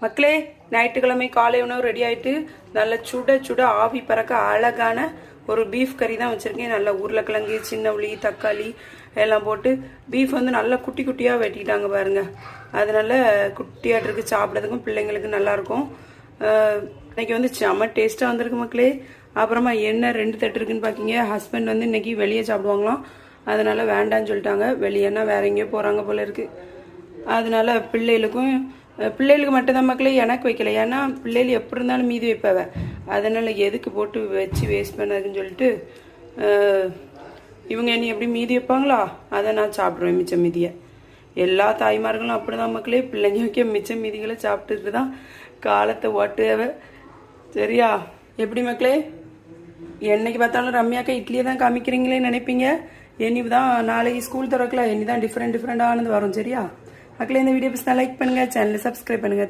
மக்களே, ஞாயிற்றுக்கிழமை காலை உணவு ரெடி ஆயிட்டு நல்ல சுட சுட ஆவி பறக்க அழகான ஒரு பீஃப் கறி தான் வச்சிருக்கேன். நல்ல உருளைக்கிழங்கு, சின்ன உள்ளி, தக்காளி எல்லாம் போட்டு பீஃப் வந்து நல்லா குட்டி குட்டியாக வெட்டிட்டாங்க பாருங்க. அதனால குட்டியாட்டு இருக்கு, சாப்பிட்றதுக்கும் பிள்ளைங்களுக்கு நல்லா இருக்கும். இன்னைக்கு வந்து செம்ம டேஸ்ட்டாக வந்திருக்கு மக்களே. அப்புறமா என்ன 2 தட்டு இருக்குன்னு பார்க்கிங்க. ஹஸ்பண்ட் வந்து இன்னைக்கு வெளியே சாப்பிடுவாங்களாம், அதனால வேண்டான்னு சொல்லிட்டாங்க. வெளியேன்னா வேற எங்கேயோ போகிறாங்க போல இருக்கு. அதனால பிள்ளைகளுக்கு மட்டும்தான் மக்களே, எனக்கு வைக்கல. ஏன்னா பிள்ளைகள் எப்படி இருந்தாலும் மீதி வைப்பவ, அதனால எதுக்கு போட்டு வச்சு வேஸ்ட் பண்ணதுன்னு சொல்லிட்டு இவங்க என்ன எப்படி மீதி வைப்பாங்களா, அதை நான் சாப்பிடுவேன் மிச்சம் மீதியை. எல்லா தாய்மார்களும் அப்படிதான் மக்களே, பிள்ளைங்க வைக்க மிச்சம் மீதிகளை சாப்பிட்டுட்டு தான் காலத்தை ஓட்டுவ. சரியா? எப்படி மக்களே, என்னைக்கு பார்த்தாலும் ரம்யாக்கா இட்லியை தான் காமிக்கிறீங்களே நினைப்பீங்க. இனிதான் நாளைக்கு ஸ்கூல் திறக்கல, இனிதான் டிஃப்ரெண்டானது வரும். சரியா மக்களே? இந்த வீடியோ பிடிச்சா லைக் பண்ணுங்க, சேனலை சப்ஸ்கிரைப் பண்ணுங்க.